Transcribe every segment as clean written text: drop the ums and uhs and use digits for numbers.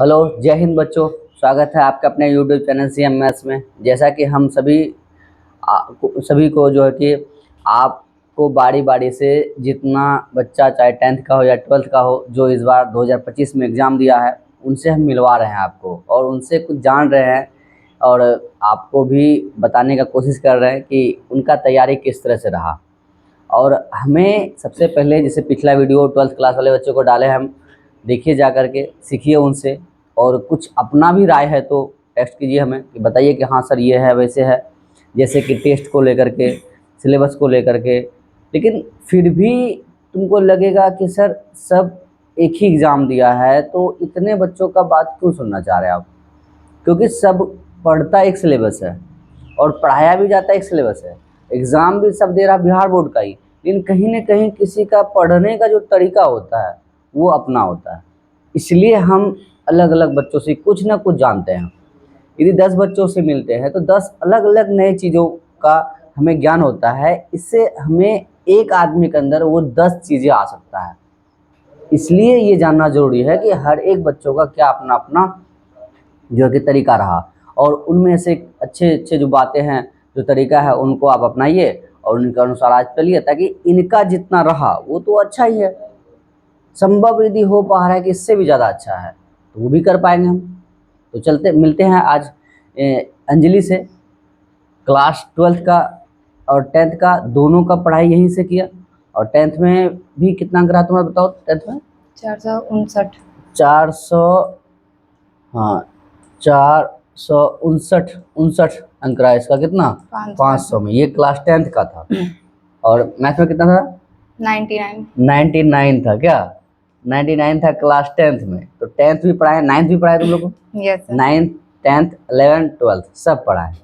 Hello, जय हिंद बच्चों। स्वागत है आपका अपने यूट्यूब चैनल सीएम मैथ्स में। जैसा कि हम सभी को जो है कि आपको बारी बारी से जितना बच्चा चाहे 10th का हो या 12th का हो जो इस बार 2025 में एग्ज़ाम दिया है उनसे हम मिलवा रहे हैं आपको और उनसे कुछ जान रहे हैं और आपको भी बताने का कोशिश कर रहे हैं कि उनका तैयारी किस तरह से रहा। और हमें सबसे पहले जैसे पिछला वीडियो 12th क्लास वाले बच्चों को डाले हम, देखिए जा कर के सीखिए उनसे और कुछ अपना भी राय है तो टेक्स्ट कीजिए हमें कि बताइए कि हाँ सर ये है वैसे है, जैसे कि टेस्ट को लेकर के, सिलेबस को लेकर के। लेकिन फिर भी तुमको लगेगा कि सर सब एक ही एग्ज़ाम दिया है तो इतने बच्चों का बात क्यों सुनना चाह रहे हैं आप? क्योंकि सब पढ़ता एक सिलेबस है और पढ़ाया भी जाता एक सिलेबस है। एग्ज़ाम भी सब दे रहा बिहार बोर्ड का ही, लेकिन कहीं न कहीं किसी का पढ़ने का जो तरीका होता है वो अपना होता है। इसलिए हम अलग अलग बच्चों से कुछ ना कुछ जानते हैं। यदि 10 बच्चों से मिलते हैं तो 10 अलग अलग नए चीज़ों का हमें ज्ञान होता है। इससे हमें एक आदमी के अंदर वो 10 चीज़ें आ सकता है। इसलिए ये जानना ज़रूरी है कि हर एक बच्चों का क्या अपना अपना जो है कि तरीका रहा और उनमें से अच्छे अच्छे जो बातें हैं, जो तरीका है उनको आप अपनाइए और उनके अनुसार आज चलिए, ताकि इनका जितना रहा वो तो अच्छा ही है। संभव यदि हो पा रहा है कि इससे भी ज़्यादा अच्छा है तो वो भी कर पाएंगे हम। तो चलते मिलते हैं आज अंजलि से। क्लास 12th का और 10th का दोनों का पढ़ाई यहीं से किया और 10th में भी कितना अंक रहा तुम्हारा बताओ? 10th में 459। 400, हाँ 459 अंक रहा। इसका कितना? 500 में। ये क्लास 10th का था। और मैथ में कितना था? 99 था। क्या 99 था क्लास 10th में? तो 10th भी पढ़ाए, 9th भी पढ़ाए तुम लोग को? Yes sir. 9th 10th 11th 12th सब पढ़ाए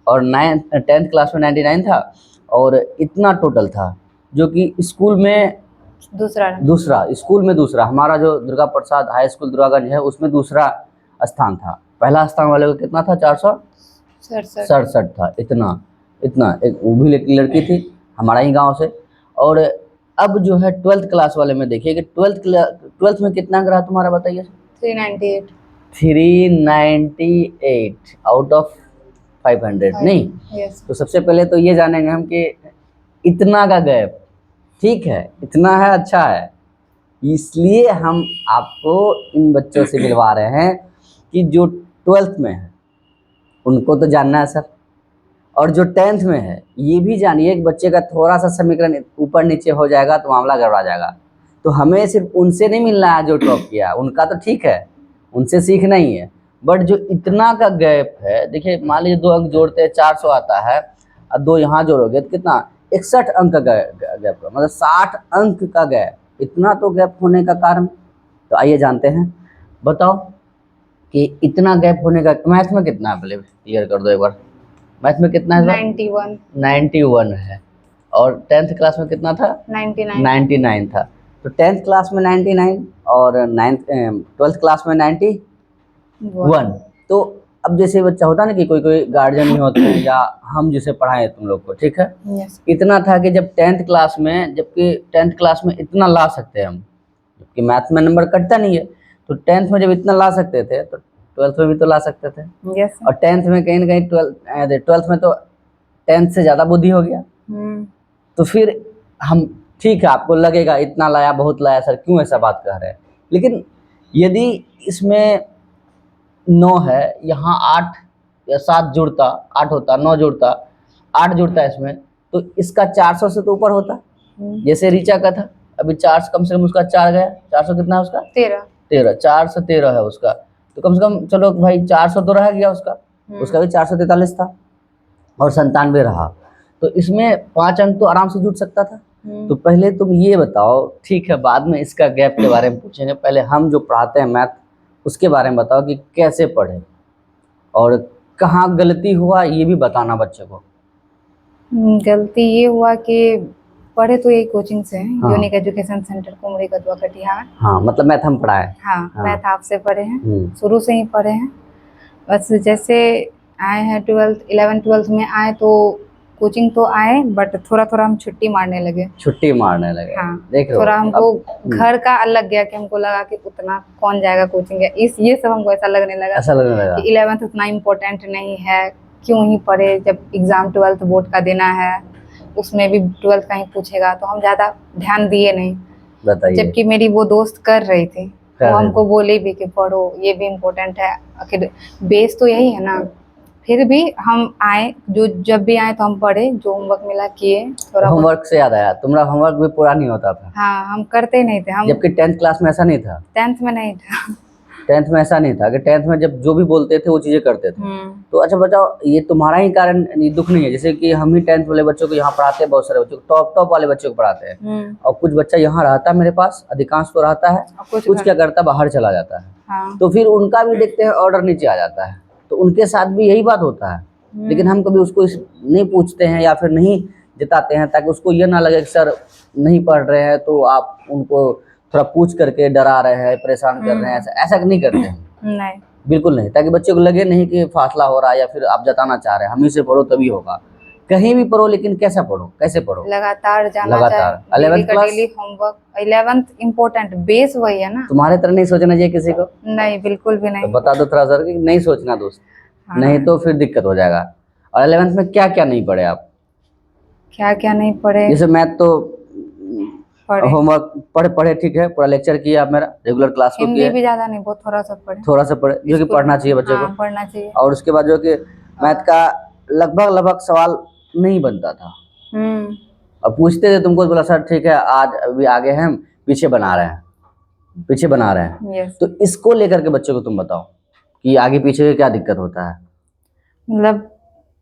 और 10th क्लास में 99 था और इतना टोटल था जो कि स्कूल में दूसरा स्कूल में दूसरा, हमारा जो दुर्गा प्रसाद हाई स्कूल दुर्गागंज है उसमें दूसरा स्थान था। पहला स्थान वाले को कितना था? 467 था। इतना इतना एक वो भी लड़की थी हमारा ही गांव से। और अब जो है 12th क्लास वाले में देखिए कि 12th में कितना अंक रहा तुम्हारा बताइए? 398 आउट ऑफ 500 नहीं? यस। तो सबसे पहले तो ये जानेंगे हम कि इतना का गैप ठीक है, इतना है अच्छा है। इसलिए हम आपको इन बच्चों से मिलवा रहे हैं कि जो 12th में है उनको तो जानना है सर, और जो 10th में है ये भी जानिए। एक बच्चे का थोड़ा सा समीकरण ऊपर नीचे हो जाएगा तो मामला गड़बड़ा जाएगा। तो हमें सिर्फ उनसे नहीं मिलना है जो टॉप किया, उनका तो ठीक है, उनसे सीखना ही है। बट जो इतना का गैप है, देखिए मान लीजिए 2 अंक जोड़ते हैं 400 आता है और 2 यहाँ जोड़ोगे तो कितना? 61 अंक का गैप का मतलब 60 अंक का गैप। इतना तो गैप होने का कारण, तो आइए जानते हैं। बताओ कि इतना गैप होने का मैथ में कितना है? पहले क्लियर कर दो एक बार। मैथ में कितना है? 91 है। और 10th क्लास में कितना था? 99 था। तो 10th क्लास में 99 और 12th क्लास में 91। तो अब जैसे बच्चा होता है ना कि कोई कोई गार्जियन नहीं होते हैं या हम जिसे पढ़ाएं तुम लोग को, ठीक है? yes. इतना था कि जब 10th क्लास में, जबकि 10th क्लास में इतना ला सकते हैं हम, जबकि मैथ में नंबर कटता नहीं है, तो 10th में जब इतना ला सकते थे तो 12th में भी तो ला सकते थे। yes. और 10th में कहीं ना कहीं 12th में तो 10th से ज़्यादा बुद्धि हो गया। तो फिर हम ठीक है, आपको लगेगा इतना लाया बहुत लाया सर, क्यों ऐसा बात कह रहे हैं? लेकिन यदि इसमें 9 है, यहाँ 8 या 7 जुड़ता, 8 होता, 9 जुड़ता, 8 जुड़ता है इसमें, तो इसका 400 से तो ऊपर होता। जैसे रीचा का था, अभी 4 कम से कम उसका 4 गया। 400 कितना है उसका? 13। 413 है उसका, तो कम से कम चलो भाई 400 तो रह गया उसका। उसका भी 443 था और 97 रहा। तो इसमें 5 अंक तो आराम से जुट सकता था। तो पहले तुम ये बताओ, ठीक है बाद में इसका गैप के बारे में पूछेंगे, पहले हम जो पढ़ाते हैं मैथ उसके बारे में बताओ कि कैसे पढ़े और कहाँ गलती हुआ ये भी बताना बच्चे को। गलती ये हुआ कि पढ़े तो यही कोचिंग से हैं, हाँ। Unique education centre Kumri Kadwa Katihar. हाँ मतलब मैथ हम पढ़ाए। हाँ, हाँ। मैथ आपसे पढ़े हैं, शुरू से ही पढ़े हैं। बस जैसे आए हैं 11th 12th में आए तो कोचिंग तो आए बट थोड़ा थोड़ा हम छुट्टी मारने लगे। छुट्टी मारने लगे। हाँ, देख रहे हो थोड़ा हमको अब घर का अलग गया कि हमको लगा कि उतना कौन जाएगा कोचिंग है, इस ये सब हमको ऐसा लगने लगा ऐसा लगने लगा। कि 11th उतना इम्पोर्टेंट नहीं है, क्यों ही पढ़े, जब एग्जाम 12th बोर्ड का देना है उसमें भी 12th का ही पूछेगा, तो हम ज़्यादा ध्यान दिए नहीं। बताइए। जबकि मेरी वो दोस्त कर रही थी, कर वो रही हमको बोली भी कि पढ़ो, ये भी इम्पोर्टेंट है, आखिर बेस तो यही है ना। फिर भी हम आए, जो जब भी आए तो हम पढ़े, जो होमवर्क मिला किए थोड़ा बहुत। होमवर्क से याद आया, तुम्हारा होमवर्क भी पूरा नहीं होता था। हाँ, हम करते नहीं थे। हम जबकि 10th क्लास में ऐसा नहीं था। 10th में नहीं था। 10th में ऐसा नहीं था कि 10th में जब जो भी बोलते थे वो चीज़ें करते थे। तो अच्छा बताओ, ये तुम्हारा ही कारण दुख नहीं है? जैसे कि हम ही 10th वाले बच्चों को यहाँ पढ़ाते हैं, बहुत सारे बच्चों को टॉप वाले बच्चों को पढ़ाते हैं, और कुछ बच्चा यहाँ रहता है मेरे पास, अधिकांश तो रहता है, कुछ क्या करता है बाहर चला जाता है। हाँ। तो फिर उनका भी देखते हैं ऑर्डर नीचे आ जाता है, तो उनके साथ भी यही बात होता है। लेकिन हम कभी उसको नहीं पूछते हैं या फिर नहीं जताते हैं, ताकि उसको ये ना लगे कि सर नहीं पढ़ रहे हैं तो आप उनको थोड़ा पूछ करके डरा रहे हैं, परेशान कर रहे हैं। ऐसा नहीं करते हैं, नहीं, बिल्कुल नहीं, ताकि बच्चे को लगे नहीं कि फासला हो रहा है या फिर आप जताना चाह रहे हैं। हम ही से पढ़ो तभी होगा। कहीं भी पढ़ो, लेकिन कैसा पढ़ो, कैसे पढ़ो? लगातार जाना लगातार। चाहिए। 11th class daily homework, 11th important, base वही है ना। तुम्हारे तरह नहीं सोचना चाहिए किसी को। नहीं, बिल्कुल भी तो नहीं। बता दो थोड़ा सर कि नहीं सोचना दोस्त। हाँ। नहीं तो फिर दिक्कत हो जाएगा। और 11th में क्या क्या नहीं पढ़े आप? क्या क्या नहीं पढ़े? जैसे मैथ तो पढ़े, होमवर्क पढ़े ठीक है, पूरा लेक्चर किया आप, मेरा रेगुलर क्लास को हिंदी किया, भी ज्यादा नहीं, बहुत थोड़ा सा पढ़े। थोड़ा सा पढ़े जो कि पढ़ना चाहिए बच्चे हाँ, को। पढ़ना चाहिए। और उसके बाद जो कि मैथ का लगभग सवाल नहीं बनता था। और पूछते थे तुमको, बोला सर ठीक है आज अभी आगे हैं, हम पीछे बना रहे हैं। यस। तो इसको लेकर के बच्चे को तुम बताओ कि आगे पीछे क्या दिक्कत होता है। मतलब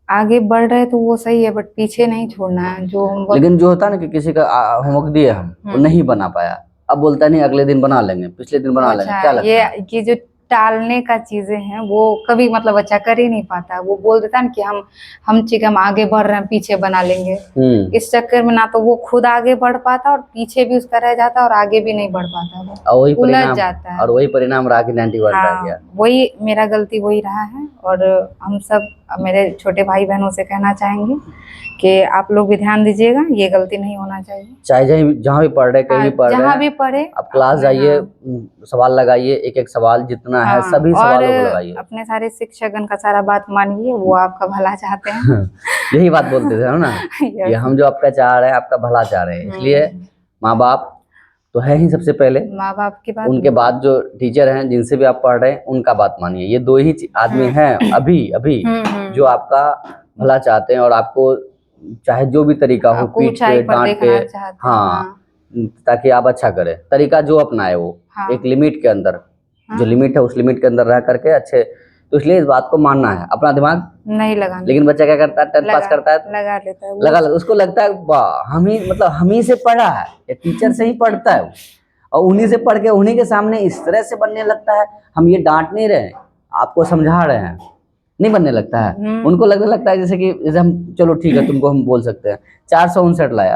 आगे बढ़ रहे तो वो सही है, बट पीछे नहीं छोड़ना है जो होमवर्क। लेकिन जो होता है ना कि किसी का होमवर्क दिए हम, वो नहीं बना पाया, अब बोलता नहीं अगले दिन बना लेंगे, पिछले दिन बना लेंगे, क्या लगता है? ये जो टालने का चीजें हैं वो कभी मतलब बच्चा कर ही नहीं पाता। वो बोल देता है ना कि हम ठीक है, हम आगे बढ़ रहे हैं, पीछे बना लेंगे। इस चक्कर में ना तो वो खुद आगे बढ़ पाता और पीछे भी उसका रह जाता और आगे भी नहीं बढ़ पाता, वो उलझ जाता है। और वही परिणाम रहा कि 91 रह गया। वही मेरा गलती वही रहा है। और हम सब मेरे छोटे भाई बहनों से कहना चाहेंगे कि आप लोग भी ध्यान दीजिएगा, ये गलती नहीं होना चाहिए। चाहे जहाँ भी पढ़ रहे, कहीं भी पढ़ रहे, जहाँ भी पढ़े, आप क्लास जाइए, सवाल लगाइए, एक सवाल जितना है सभी सवालों को लगाइए। अपने सारे शिक्षकगण का सारा बात मानिए, वो आपका भला चाहते हैं। यही बात बोलते थे ना कि हम जो आपका चाह रहे हैं, आपका भला चाह रहे हैं। इसलिए माँ बाप तो है ही सबसे पहले, माँ बाप की बात, उनके बाद जो टीचर हैं जिनसे भी आप पढ़ रहे हैं उनका बात मानिए। ये दो ही आदमी हैं अभी जो आपका भला चाहते हैं, और आपको चाहे जो भी तरीका हो, पीट के, डांट के, हाँ, ताकि आप अच्छा करें। तरीका जो अपनाए वो एक लिमिट के अंदर, जो लिमिट है उस लिमिट के अंदर रह करके अच्छे। तो इसलिए इस बात को मानना है, अपना दिमाग नहीं लगाना। लेकिन बच्चा क्या करता है, 10th पास करता है, लगा लेता है, उसको लगता है वाह हम ही से पढ़ा है, या टीचर से ही पढ़ता है, और उन्हीं से पढ़ के उन्हीं के सामने इस तरह से बनने लगता है। हम ये डांट नहीं रहे, आपको समझा रहे हैं, नहीं बनने लगता है। उनको लगने लगता है जैसे हम, चलो ठीक है तुमको हम बोल सकते हैं 459 लाए,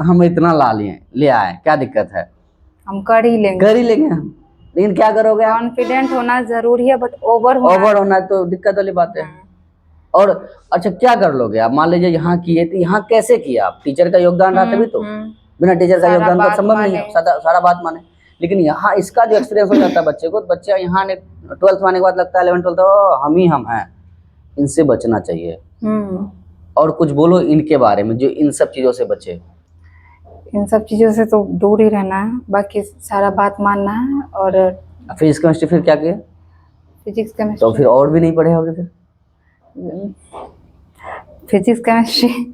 हम इतना ले आए, क्या दिक्कत है, हम कर ही लेंगे। लेकिन क्या करोगे, कॉन्फिडेंट होना जरूरी है, बट ओवर होना तो दिक्कत वाली बात है। और अच्छा क्या कर लोगे आप, मान लीजिए यहाँ किए तो यहाँ कैसे किया आप, टीचर का योगदान रहा तभी तो, बिना टीचर का योगदान तो संभव नहीं है, सारा बात माने। लेकिन यहाँ इसका जो एक्सपीरियंस हो जाता है बच्चे को, बच्चा यहाँ 12th माने के बाद लगता है 11th 12th हम हैं, इनसे बचना चाहिए। और कुछ बोलो इनके बारे में, जो इन सब चीजों से बचे। इन सब चीजों से तो दूर ही रहना है, बाकी सारा बात मानना है। और फिजिक्स केमिस्ट्री फिर क्या किया? फिजिक्स केमिस्ट्री तो फिर और भी नहीं पढ़े होगे फिर? फिजिक्स केमिस्ट्री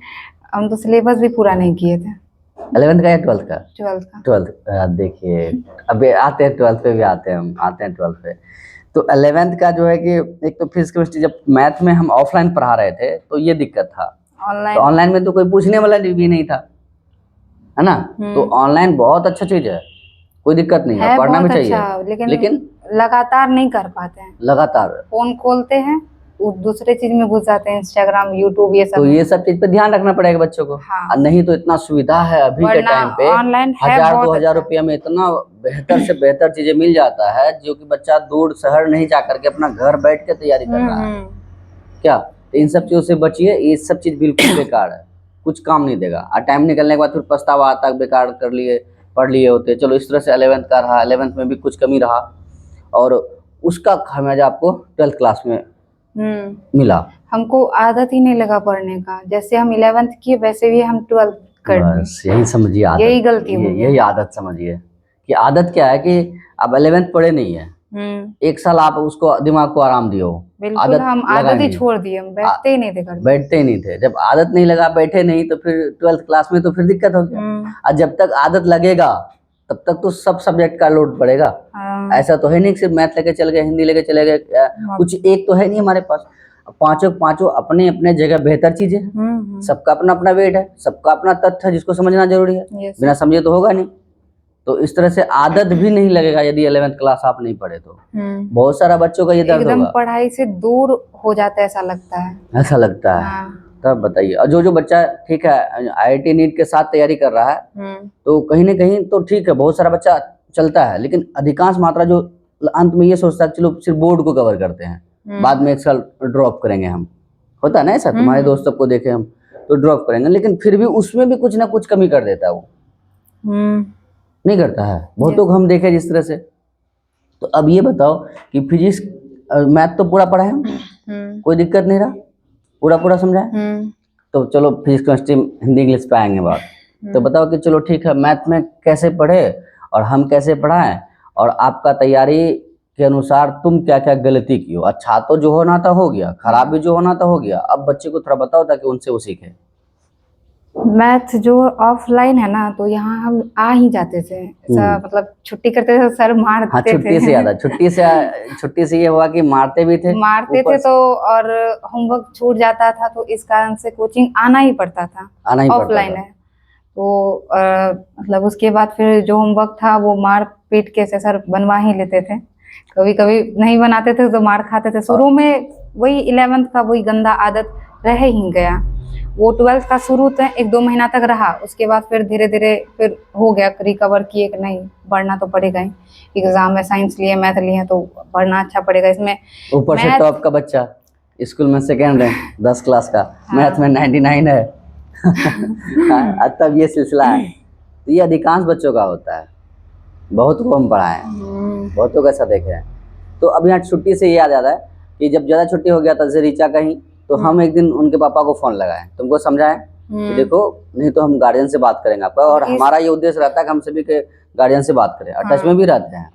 हम तो सिलेबस भी पूरा नहीं किए थे। 11th का या 12th का? 12th का। देखिए अभी आते हैं 12th पे भी आते हैं 12th पे। तो 11th का जो है कि एक तो फिजिक्स केमिस्ट्री, जब मैथ में हम ऑफलाइन पढ़ा रहे थे तो ये दिक्कत था। ऑनलाइन में तो कोई पूछने वाला भी नहीं था, है ना। तो ऑनलाइन बहुत अच्छा चीज है, कोई दिक्कत नहीं है, पढ़ना भी चाहिए, लेकिन लगातार नहीं कर पाते हैं। लगातार फोन खोलते हैं, दूसरे चीज में घुस जाते हैं, इंस्टाग्राम, यूट्यूब, ये सब। तो ये सब चीज पे ध्यान रखना पड़ेगा बच्चों को। हाँ। नहीं तो इतना सुविधा है अभी के टाइम पे, 1000-2000 रुपया में इतना बेहतर से बेहतर चीजें मिल जाता है, जो कि बच्चा दूर शहर नहीं जा करके अपना घर बैठ के तैयारी कर रहा है। क्या इन सब चीजों से बचिए, ये सब चीज बिल्कुल बेकार है। कुछ काम नहीं देगा। और टाइम निकलने के बाद फिर पछतावा आता है, बेकार कर लिए, पढ़ लिए होते। चलो इस तरह से 11th का रहा, 11th में भी कुछ कमी रहा और उसका खामियाजा आपको 12th क्लास में मिला। हमको आदत ही नहीं लगा पढ़ने का, जैसे हम 11th किए वैसे भी हम 12th कर दिए। बस यही समझिए आदत, यही गलती हुई है। यही आदत समझिए कि आदत क्या है कि आप 11th पढ़े नहीं है, एक साल आप उसको दिमाग को आराम दियो, बिल्कुल हम आदत ही छोड़ दिए, हम बैठते ही नहीं थे घर में। बैठते ही नहीं थे। जब आदत नहीं लगा, बैठे नहीं, तो फिर 12th क्लास में तो फिर दिक्कत हो गया। और जब तक आदत लगेगा तब तक तो सब सब्जेक्ट का लोड पड़ेगा। ऐसा तो है नहीं सिर्फ मैथ लेके चल गए, हिंदी लेके चले गए, कुछ एक तो है नहीं हमारे पास। पांचों अपने अपने जगह बेहतर चीजें हैं, सबका अपना अपना वेट है, सबका अपना तथ्य है जिसको समझना जरूरी है, बिना समझे तो होगा नहीं। तो इस तरह से आदत भी नहीं लगेगा यदि 11th क्लास आप नहीं पढ़े तो। बहुत सारा बच्चों का ये दर्द होगा, एकदम पढ़ाई से दूर हो जाता है, ऐसा लगता है, ऐसा लगता है। तब बताइए, और जो बच्चा ठीक है IIT नीट के साथ तैयारी कर रहा है तो कहीं ना कहीं तो ठीक है, बहुत सारा बच्चा चलता है, लेकिन अधिकांश मात्रा जो अंत में ये सोचता है चलो सिर्फ बोर्ड को कवर करते हैं, बाद में एक साल ड्रॉप करेंगे हम, होता है ना ऐसा, तुम्हारे दोस्तों को देखे हम तो ड्रॉप करेंगे, लेकिन फिर भी उसमें भी कुछ ना कुछ कमी कर देता है वो, नहीं करता है। बहुतों को हम देखे जिस तरह से। तो अब ये बताओ कि फिजिक्स मैथ तो पूरा पढ़ा है हम, कोई दिक्कत नहीं रहा, पूरा पूरा समझाए, तो चलो फिजिक्स केमिस्ट्री हिंदी इंग्लिश पे आएंगे बात। तो बताओ कि चलो ठीक है मैथ में कैसे पढ़े और हम कैसे पढ़ाएं, और आपका तैयारी के अनुसार तुम क्या क्या गलती की हो। अच्छा तो जो होना था हो गया, खराब भी जो होना था हो गया, अब बच्चे को थोड़ा बताओ ताकि उनसे वो सीखे। मैथ जो ऑफलाइन है ना, तो यहाँ हम आ ही जाते थे, ऐसा मतलब छुट्टी करते थे सर मारते हाँ, छुट्टी से याद है, छुट्टी से ये हुआ कि मारते भी थे, तो और होमवर्क छूट जाता था, तो इस कारण से कोचिंग आना ही पड़ता था, ऑफलाइन है तो मतलब उसके बाद फिर जो होमवर्क था वो मार पीट के से सर बनवा ही लेते थे, कभी कभी नहीं बनाते थे तो मार खाते थे। शुरू में वही 11th का वही गंदा आदत रह ही गया, वो 12th का शुरू तो 1-2 महीना तक रहा, उसके बाद फिर धीरे धीरे फिर हो गया, रिकवर किए कि नहीं पढ़ना तो पड़ेगा ही, एग्जाम में साइंस लिए मैथ लिए तो पढ़ना अच्छा पड़ेगा। इसमें ऊपर से टॉप का बच्चा स्कूल में सेकेंड रैंक 10 क्लास का, मैथ में 99 है तब ये सिलसिला है। तो ये अधिकांश बच्चों का होता है, बहुत को हम पढ़ाए हैं, बहुतों का ऐसा देखे हैं। तो अब यहाँ छुट्टी से याद आता है कि जब ज़्यादा छुट्टी हो गया था जैसे रीचा कहीं, तो हम एक दिन उनके पापा को फ़ोन लगाए, तुमको समझाएं कि देखो नहीं तो हम गार्जियन से बात करेंगे आपका, और हमारा ये उद्देश्य रहता है कि हम सभी के गार्जियन से बात करें और टच में भी रहते हैं।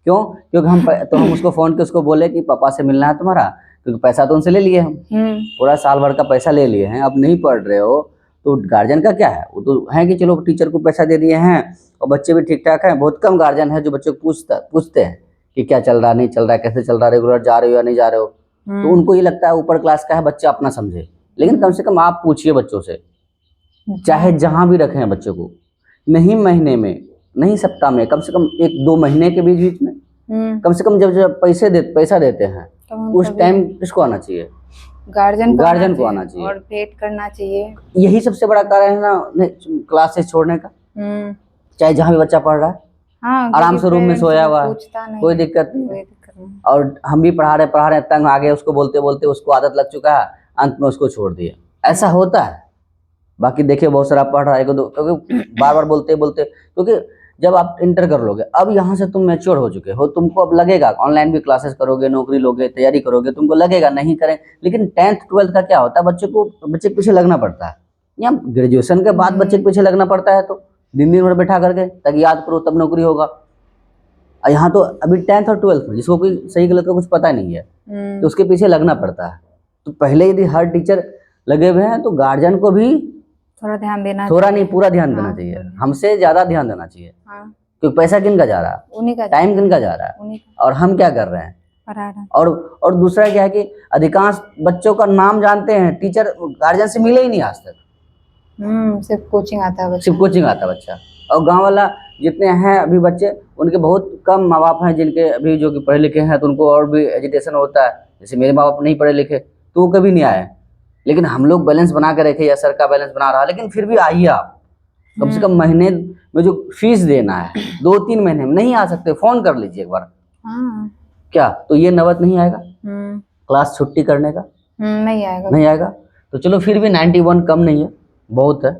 क्यों? क्योंकि हम उसको फ़ोन के उसको बोले कि पापा से मिलना है तुम्हारा, क्योंकि पैसा तो उनसे ले लिए हम, पूरा साल भर का पैसा ले लिए हैं, अब नहीं पढ़ रहे हो तो गार्जियन का क्या है, वो तो है कि चलो टीचर को पैसा दे दिए हैं और बच्चे भी ठीक ठाक हैं। बहुत कम गार्जियन है जो बच्चों को पूछते हैं कि क्या चल रहा, नहीं चल रहा, कैसे चल रहा, रेगुलर जा रहे हो या नहीं जा रहे हो। तो उनको ये लगता है ऊपर क्लास का है, बच्चा अपना समझे, लेकिन कम से कम आप पूछिए बच्चों से, चाहे जहाँ भी रखें बच्चे को, नहीं महीने में, नहीं सप्ताह में, कम से कम 1-2 महीने के बीच में, कम से कम जब पैसा देते हैं उस टाइम किसको आना चाहिए, गार्जियन को आना चाहिए और वेट करना चाहिए। यही सबसे बड़ा कारण है ना क्लास से छोड़ने का। चाहे जहाँ भी बच्चा पढ़ रहा है, आराम से रूम में सोया हुआ है, कोई दिक्कत नहीं, और हम भी पढ़ा रहे तंग आ गए, उसको बोलते बोलते उसको आदत लग चुका है, अंत में उसको छोड़ दिया, ऐसा होता है। बाकी देखिए बहुत सारा पढ़ रहा है क्योंकि बार बार बोलते बोलते, क्योंकि जब आप इंटर कर लोगे, अब यहाँ से तुम मैच्योर हो चुके हो, तुमको अब लगेगा ऑनलाइन भी क्लासेस करोगे, नौकरी लोगे, तैयारी करोगे, तुमको लगेगा नहीं करें, लेकिन 10th 12th का क्या होता है, बच्चे के पीछे लगना पड़ता है, या ग्रेजुएशन के बाद बच्चे के पीछे लगना पड़ता है, तो दिन भर बैठा करके ताकि याद करो तब नौकरी होगा। यहाँ तो अभी 10th और 12th में जिसको कोई सही गलत का कुछ पता नहीं है, तो उसके पीछे लगना पड़ता है। तो पहले यदि हर टीचर लगे हुए हैं तो गार्जियन को भी थोड़ा ध्यान देना, थोड़ा नहीं पूरा ध्यान देना चाहिए, हमसे ज्यादा ध्यान देना चाहिए, क्योंकि पैसा किन का जा रहा है, उन्हीं का, टाइम किन का जा रहा है, और हम क्या कर रहे हैं। और दूसरा क्या है कि अधिकांश बच्चों का नाम जानते हैं, टीचर गार्जियन से मिले ही नहीं आज तक, सिर्फ कोचिंग आता है बच्चा। और गांव वाला जितने हैं अभी बच्चे, उनके बहुत कम माँ बाप हैं जिनके अभी जो कि पढ़े लिखे हैं, तो उनको और भी एजुटेशन होता है। जैसे मेरे माँ बाप नहीं पढ़े लिखे तो वो कभी नहीं आए, लेकिन हम लोग बैलेंस बना के रखे, या सर का बैलेंस बना रहा, लेकिन फिर भी आइए आप, कम से कम महीने में जो फीस देना है 2-3 महीने में नहीं आ सकते, फोन कर लीजिए एक बार, क्या तो ये नौबत नहीं आएगा क्लास छुट्टी करने का, नहीं आएगा। तो चलो फिर भी 91 कम नहीं है, बहुत है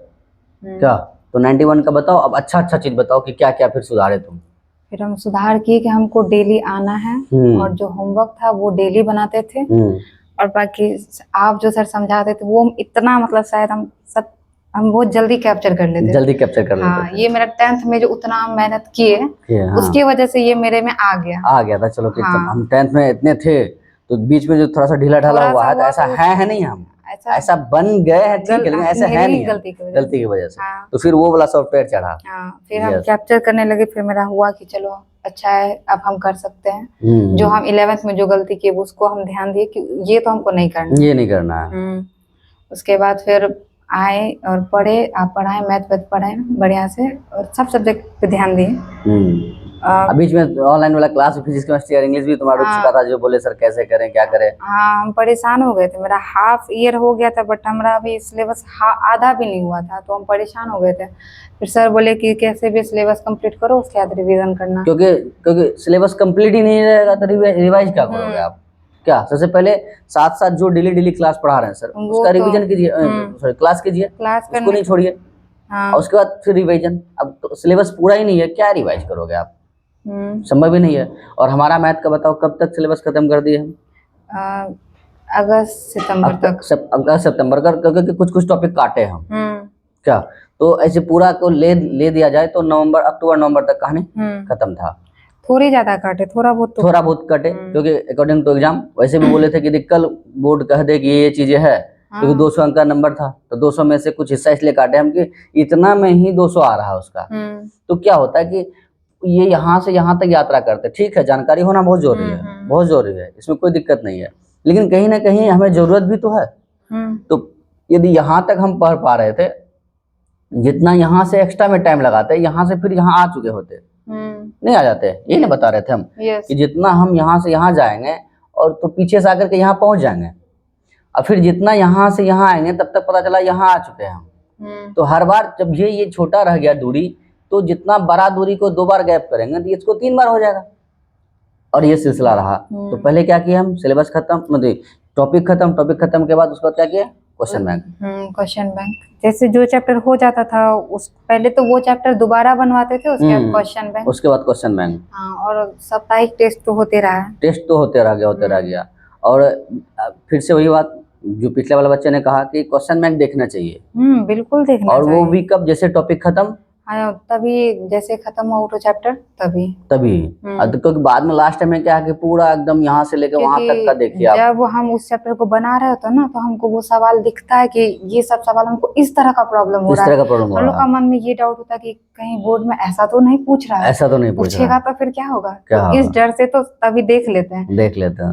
क्या? तो 91 का बताओ। अब अच्छा अच्छा चीज बताओ कि क्या क्या फिर सुधारे तुम। फिर हम सुधार किए कि हमको डेली आना है, और जो होमवर्क था वो डेली बनाते थे, और बाकी आप जो सर समझाते थे वो इतना मतलब शायद हम बहुत जल्दी कैप्चर कर लेते थे। जल्दी कैप्चर कर लेते हाँ, थे। ये मेरा 10th में जो उतना हम मेहनत किए हाँ। उसकी वजह से ये मेरे में आ गया था। चलो कि हाँ। हम 10th में इतने थे तो बीच में जो थोड़ा सा ढीला ढाला थोड़ा हुआ सा है तो हुआ ऐसा तो है नहीं हम ऐसा बन गए हैं, ठीक है, लेकिन ऐसा है मेरी नहीं हम, गलती गलती की वजह से। हाँ। तो फिर वो वाला सॉफ्टवेयर चढ़ा। हाँ, फिर हम कैप्चर करने लगे, फिर मेरा हुआ कि चलो अच्छा है, अब हम कर सकते हैं। जो हम 11th में जो गलती की उसको हम ध्यान दिए कि ये तो हमको नहीं करना, ये नहीं करना है। उसके बाद फिर आए और पढ़े, आप पढ़ाए, मैथ वैथ पढ़े बढ़िया से, और सब सब्जेक्ट पे ध्यान दिए। बीच में ऑनलाइन वाला क्लास फिजिक्स केमिस्ट्री और इंग्लिश भी तुम्हारा रुक चुका था, जो बोले सर कैसे करें क्या करें। हाँ, हम परेशान हो गए थे, मेरा हाफ ईयर हो गया था बट हमारा अभी सिलेबस आधा भी नहीं हुआ था, तो हम परेशान हो गए थे। फिर सर बोले कि कैसे भी सिलेबस कंप्लीट करो, उसके बाद रिवीजन करना। क्योंकि सिलेबस कंप्लीट ही नहीं रहेगा तो रिवाइज क्या करोगे आप? क्या सबसे पहले साथ साथ जो डेली क्लास पढ़ा रहे हैं सर उसका रिवीजन कीजिए, सॉरी क्लास कीजिए, उसको नहीं छोड़िए। और उसके बाद फिर रिवीजन। अब तो सिलेबस पूरा ही नहीं है, क्या रिवाइज करोगे आप? संभव ही नहीं है। और हमारा मैथ का बताओ कब तक सिलेबस खत्म कर दिए हम? अगस्त सितंबर तक। अगस्त सितंबर का, क्योंकि कुछ टॉपिक काटे हम। क्या तो ऐसे पूरा को ले दिया जाए तो अक्टूबर नवंबर तक कहानी खत्म था। थोड़ी ज्यादा काटे, थोड़ा बहुत कटे, क्योंकि अकॉर्डिंग टू एग्जाम वैसे भी बोले थे कि कल बोर्ड कह दे कि ये चीजें है, क्योंकि 200 अंक का नंबर था तो 200 में से कुछ हिस्सा इसलिए काटे हम कि इतना में ही 200 आ रहा है उसका। तो क्या होता है कि ये यहाँ से यहाँ तक यात्रा करते, ठीक है, जानकारी होना बहुत जरूरी है, बहुत जरूरी है, इसमें कोई दिक्कत नहीं है, लेकिन कहीं ना कहीं हमें जरूरत भी तो है। तो यदि यहाँ तक हम पढ़ पा रहे थे, जितना यहाँ से एक्स्ट्रा में टाइम लगाते, यहाँ से फिर यहाँ आ चुके होते, नहीं आ जाते। यही नहीं बता रहे थे हम कि जितना हम यहाँ से यहाँ जाएंगे और तो पीछे से आकर के यहाँ पहुंच जाएंगे, और फिर जितना यहाँ से यहाँ आएंगे तब तक पता चला यहाँ आ चुके हैं हम। तो हर बार जब ये छोटा रह गया दूरी, तो जितना बड़ा दूरी को 2 बार गैप करेंगे तो इसको 3 बार हो जाएगा, और ये सिलसिला रहा। तो पहले क्या किया हम, सिलेबस खत्म, मतलब टॉपिक खत्म के बाद उसके बाद क्या किया, क्वेश्चन बैंक। जैसे जो चैप्टर हो जाता था उस पहले तो वो चैप्टर दोबारा बनवाते थे, उसके बाद क्वेश्चन बैंक। हाँ, और साप्ताहिक टेस्ट तो होते रह गया। और फिर से वही बात जो पिछले वाले बच्चे ने कहा कि क्वेश्चन बैंक देखना चाहिए। बिल्कुल देखना चाहिए। और वो भी कब, जैसे टॉपिक खत्म, तभी जैसे खत्म हुआ ऑटो चैप्टर तभी क्योंकि बाद में लास्ट में क्या है कि पूरा एकदम यहाँ से लेकर वहां तक का देखिए आप। जब हम उस चैप्टर को बना रहे होते हैं ना, तो हमको वो सवाल दिखता है कि ये सब सवाल हमको इस तरह का प्रॉब्लम हो रहा है, हम लोग का मन में ये डाउट होता है कि कहीं बोर्ड में ऐसा तो नहीं पूछ रहा है, पूछेगा तो फिर क्या होगा, तो इस डर से तो तभी देख लेते हैं,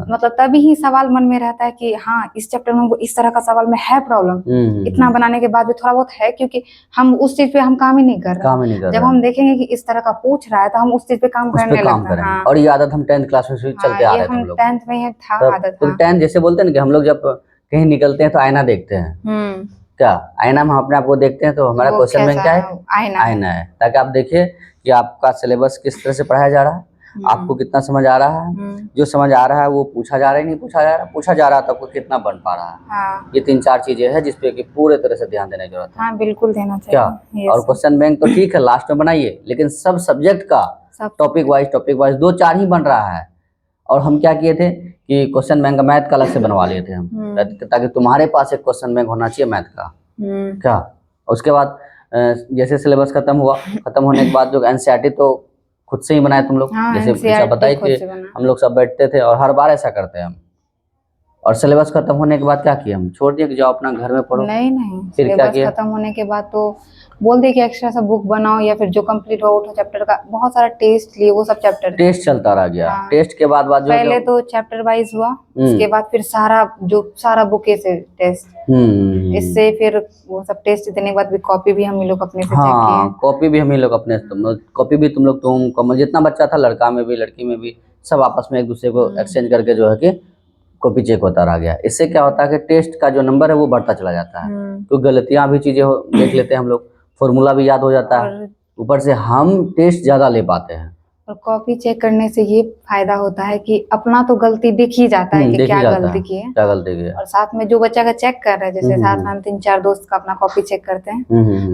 मतलब तभी ही सवाल मन में रहता है कि हाँ इस चैप्टर में हमको इस तरह का सवाल में है प्रॉब्लम। इतना बनाने के बाद भी थोड़ा बहुत है, क्योंकि हम उस चीज पे हम काम ही नहीं कर रहे। जब हम देखेंगे कि इस तरह का पूछ रहा है तो हम उस चीज पे काम करने लगते हैं। और ये आदत हम 10th क्लास में चलते आ रहे थे हम लोग। 10th में था आदत। तो 10th जैसे बोलते हैं ना कि हम लोग जब कहीं निकलते हैं तो आईना देखते हैं। क्या आईना में हम अपने आप को देखते हैं, तो हमारा क्वेश्चन बैंक क्या है, आईना है, ताकि आप देखिए कि आपका सिलेबस किस तरह से पढ़ाया जा रहा है, आपको कितना समझ आ रहा है, जो समझ आ रहा है वो पूछा जा रहा है, नहीं पूछा जा रहा है तो आपको कितना बन पा रहा है। ये 3-4 चीजें हैं जिसपे कि पूरे तरह से ध्यान देने की जरूरत है। बिल्कुल देना चाहिए। क्या और क्वेश्चन बैंक तो ठीक है लास्ट में बनाइए, लेकिन सब सब्जेक्ट का टॉपिक वाइज 2-4 ही बन रहा है। और हम क्या किए थे कि क्वेश्चन बैंक का मैथ का अलग से बनवा लिए थे हम, ताकि तुम्हारे पास एक क्वेश्चन बैंक होना चाहिए मैथ का। क्या उसके बाद जैसे सिलेबस खत्म होने के बाद जो एनसीईआरटी तो खुद से ही बनाए तुम लोग। जैसे बताइए कि हम लोग सब बैठते थे और हर बार ऐसा करते हैं हम। और सिलेबस खत्म होने के बाद क्या किया, हम छोड़ दिए कि जाओ अपना घर में पढ़ो। नहीं, फिर क्या किया, खत्म होने के बाद तो बोल दिए कि एक्स्ट्रा सा बुक बनाओ, या फिर जो कंप्लीट हो ऑटो चैप्टर का बहुत सारा टेस्ट लिए, वो सब चैप्टर टेस्ट चलता रह गया। टेस्ट के बाद पहले तो चैप्टर वाइज हुआ, उसके बाद फिर सारा बुके से टेस्ट, इससे फिर वो सब टेस्ट देने के बाद भी कॉपी भी हम लोग अपने से चेक किए। कॉपी भी हम लोग अपने, कॉपी भी तुम लोग जितना बच्चा था, लड़का में भी लड़की में भी, सब आपस में एक दूसरे को एक्सचेंज करके जो है कि कॉपी चेक होता रह गया। इससे क्या होता है कि टेस्ट का जो नंबर है वो बढ़ता चला जाता है, तो गलतियां भी चीजें देख लेते हैं हम लोग, फॉर्मूला भी याद हो जाता है, ऊपर से हम टेस्ट ज्यादा ले पाते हैं। और कॉपी चेक करने से ये फायदा होता है कि अपना तो गलती दिख ही जाता है कि देख ही क्या जाता गलती है की है, क्या गलती की है। और साथ में जो बच्चा का चेक कर रहा है, जैसे साथ में हम 3-4 दोस्त का अपना कॉपी चेक करते हैं,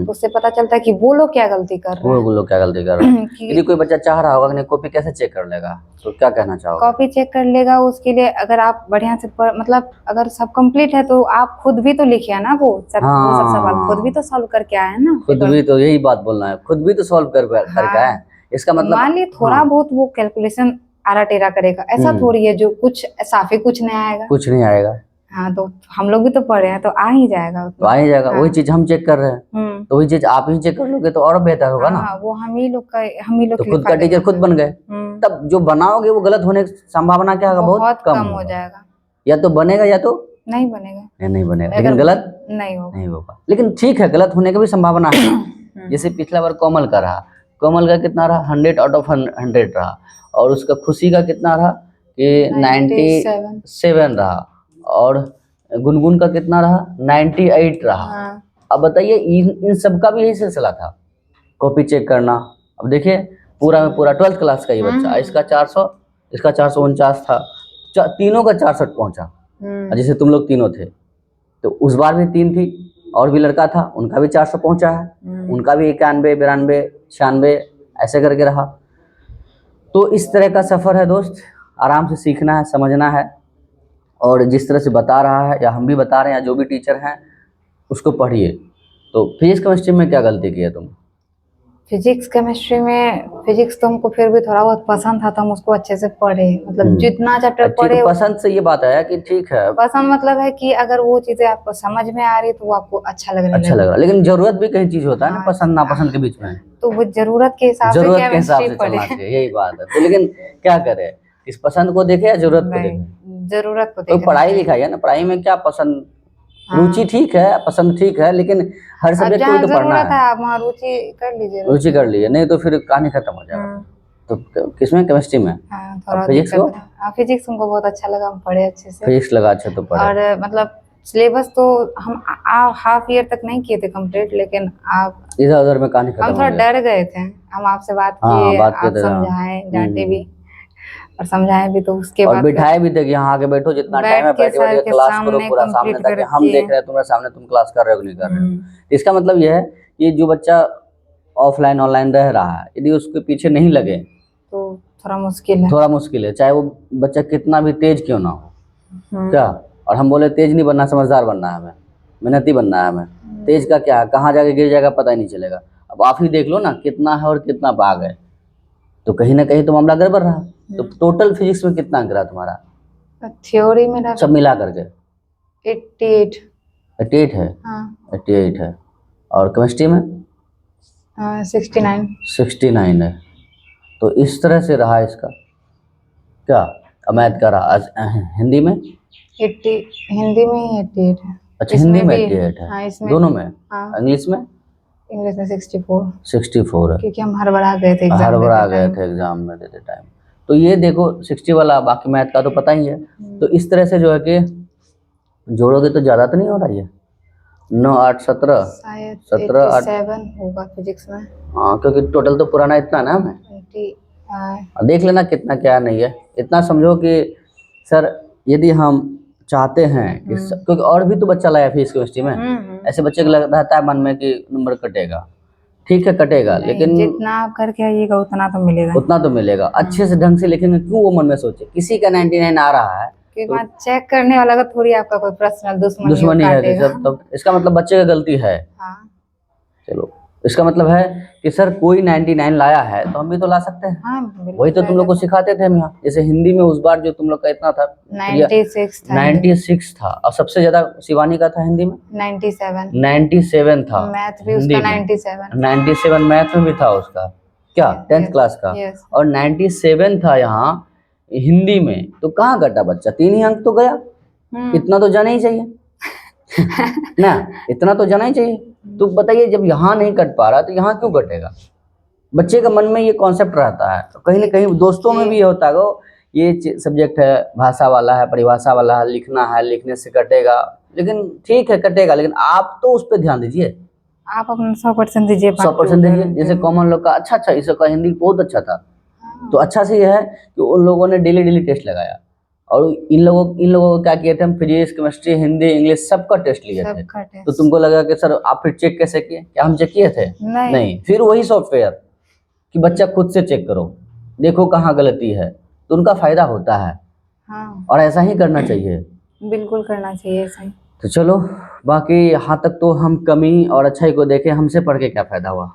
तो उससे पता चलता है कि वो लोग क्या गलती कर रहे हैं। वो लोग क्या गलती कर रहे हैं। कि यदि कोई बच्चा चाह रहा होगा कि नहीं कॉपी कैसे चेक कर लेगा, तो क्या कहना चाहोगे? कॉपी चेक कर लेगा, उसके लिए अगर आप बढ़िया से मतलब अगर सब कंप्लीट है तो आप खुद भी तो लिखे है ना, वो सब सवाल खुद भी तो सॉल्व करके आए हैं ना। खुद भी तो, यही बात बोलना है, खुद भी तो सॉल्व करके आए। इसका तो मतलब मान ली थोड़ा बहुत वो कैलकुलेशन आरा टेरा करेगा, ऐसा थोड़ी है जो कुछ साफे कुछ नहीं आएगा। कुछ नहीं आएगा। हाँ, तो हम लोग भी तो पढ़े हैं, तो आ ही जाएगा तो आ ही जाएगा। हाँ। वही चीज हम चेक कर रहे हैं, तो वही चीज आप ही चेक कर लोगे तो और बेहतर होगा ना। वो हम ही लोग तो खुद का टीचर खुद बन गए, तब जो बनाओगे वो गलत होने की संभावना क्या होगा, बहुत कम हो जाएगा। या तो बनेगा या तो नहीं बनेगा, नहीं बनेगा, लेकिन गलत नहीं होगा। लेकिन ठीक है, गलत होने की भी संभावना है। जैसे पिछला बार कोमल का रहा, कोमल का कितना रहा, 100 आउट ऑफ 100 रहा, और उसका खुशी का कितना रहा कि 97 रहा, और गुनगुन का कितना रहा, 98 रहा। अब बताइए इन सब का भी यही सिलसिला था, कॉपी चेक करना। अब देखिए पूरा में पूरा 12th क्लास का ही बच्चा, इसका 400, इसका 449 था, तीनों का 64 पहुंचा। जैसे तुम लोग तीनों थे, तो उस बार भी 3 थी, और भी लड़का था, उनका भी 400 पहुंचा है, उनका भी 91, 92, 96 ऐसे करके रहा। तो इस तरह का सफ़र है दोस्त, आराम से सीखना है, समझना है, और जिस तरह से बता रहा है या हम भी बता रहे हैं या जो भी टीचर हैं उसको पढ़िए। तो फिजिक्स केमिस्ट्री में क्या गलती की है तुम? फिजिक्स केमिस्ट्री में, फिजिक्स तो हमको फिर भी थोड़ा बहुत पसंद था, तो हम उसको अच्छे से पढ़े, मतलब जितना चैप्टर पढ़े। तो पसंद से ये बात आया कि ठीक है, पसंद मतलब है कि अगर वो चीजें आपको समझ में आ रही तो वो आपको अच्छा लग रहा। लेकिन जरूरत भी कहीं चीज होता है ना, पसंद नापसंद के बीच में, तो वो जरूरत के हिसाब से चलना चाहिए, यही बात है। तो लेकिन क्या करे, इस पसंद को देखे या जरूरत को देखे? जरूरत को तो पढ़ाई लिखाई है ना, पढ़ाई में क्या पसंद, रुचि ठीक है, पसंद ठीक है, लेकिन हर सब्जेक्ट को भी तो पढ़ना है। आप वहाँ रुचि कर लीजिए, रुचि कर लीजिए, नहीं तो फिर कहानी खत्म हो जाएगा। तो किसमें, केमिस्ट्री में? फिजिक्स को, फिजिक्स हमको बहुत अच्छा लगा, हम पढ़े अच्छे से। फिजिक्स लगा अच्छा तो पढ़े। और मतलब सिलेबस तो हम हाफ ईयर तक नहीं किए थे कंप्लीट, लेकिन आप इधर उधर में कहानी खत्म हो गया। हम थोड़ा डर गए थे, हम आपसे बात किए, आप समझाए, डांटे भी और समझाए भी, तो उसके बाद बिठाए भी थे कि यहाँ आके बैठो, जितना टाइम है बैठे क्लास करो पूरा सामने, ताकि हम देख रहे हैं तुम्हारे सामने तुम क्लास कर रहे हो कि नहीं कर रहे हो। इसका मतलब यह है कि जो बच्चा ऑफलाइन ऑनलाइन रह रहा है, यदि उसके पीछे नहीं लगे तो थोड़ा मुश्किल है, चाहे वो बच्चा कितना भी तेज क्यों ना हो। क्या, और हम बोले तेज नहीं बनना, समझदार बनना है हमें, मेहनती बनना है हमें। तेज का क्या है, कहाँ जाके गिर जाएगा पता ही नहीं चलेगा। अब आप ही देख लो ना कितना है और कितना भाग है, तो कहीं ना कहीं तो मामला गड़बड़ रहा। तो टोटल फिजिक्स में कितना अंक रहा तुम्हारा? थ्योरी में सब मिला करके 88 है। 88 है। और केमिस्ट्री में 69 है। तो इस तरह से रहा इसका क्या। मैथ का रहा। हिंदी में 80, हिंदी में ही 88 है। अच्छा, हिंदी में 88 है। दोनों में। इंग्लिश में 64 है, क्योंकि हम हड़बड़ा गए थे एग्जाम में देते टाइम। तो ये देखो 60 वाला, बाकी मैथ का तो पता ही है। तो इस तरह से जो है कि जोड़ोगे तो ज़्यादा तो नहीं हो रहा है, 9 8 17 17 7 होगा फिजिक्स में। हाँ, क्योंकि टोटल तो पुराना इतना ना हमें, देख लेना कितना क्या नहीं है। इतना समझो कि सर यदि हम चाहते हैं कि क्योंकि और भी तो बच्चा लाया फिजिक्स केमिस्ट्री में, ऐसे बच्चे को रहता है मन में कि नंबर कटेगा, ठीक है कटेगा, लेकिन जितना आप करके आइएगा उतना तो मिलेगा। अच्छे से ढंग से लिखेंगे, क्यों वो मन में सोचे किसी का 99 आ रहा है तो चेक करने वाला का थोड़ी आपका कोई पर्सनल दुश्मनी है, तो इसका मतलब बच्चे का गलती है। चलो, इसका मतलब है कि सर कोई 99 लाया है तो हम भी तो ला सकते हैं। वही तो तुम लोग को सिखाते थे हम यहाँ। जैसे हिंदी में उस बार जो तुम लोग का इतना था 96 था, और सबसे ज्यादा शिवानी का था हिंदी में 97 था। मैथ भी उसका 97 मैथ में भी था उसका, क्या 10th क्लास का, और 97 था यहाँ हिंदी में। तो कहाँ घटा बच्चा, 3 ही अंक तो गया। इतना तो जाना ही चाहिए ना, इतना तो जाना ही चाहिए। तो बताइए जब यहाँ नहीं कट पा रहा तो यहाँ क्यों कटेगा। बच्चे का मन में ये कॉन्सेप्ट रहता है, तो कहीं ना कहीं दोस्तों में भी ये होता है, ये सब्जेक्ट है, भाषा वाला है, परिभाषा वाला है, लिखना है, लिखने से कटेगा। लेकिन ठीक है कटेगा, लेकिन आप तो उस पर ध्यान दीजिए, आप अपना 100% दीजिए, 100% दीजिए। जैसे कॉमन लोग का अच्छा, इसका हिंदी बहुत अच्छा था, तो अच्छा से ये है कि उन लोगों ने डेली डेली टेस्ट लगाया, और इन लोगों को क्या किए थे, हम फिजिक्स, केमिस्ट्री, हिंदी, इंग्लिश सबका टेस्ट लिए थे। सबका तो टेस्ट। तुमको लगा कि सर आप फिर चेक कैसे किए? क्या हम चेक किए थे? नहीं। फिर वही सॉफ्टवेयर कि बच्चा खुद से चेक करो, देखो कहाँ गलती है, तो उनका फायदा होता है। हाँ, और ऐसा ही करना चाहिए। बिल्कुल करना चाहिए ऐसा ही। तो चलो, बाकी यहाँ तक तो हम कमी और अच्छाई को देखें, हमसे पढ़ के क्या फायदा हुआ?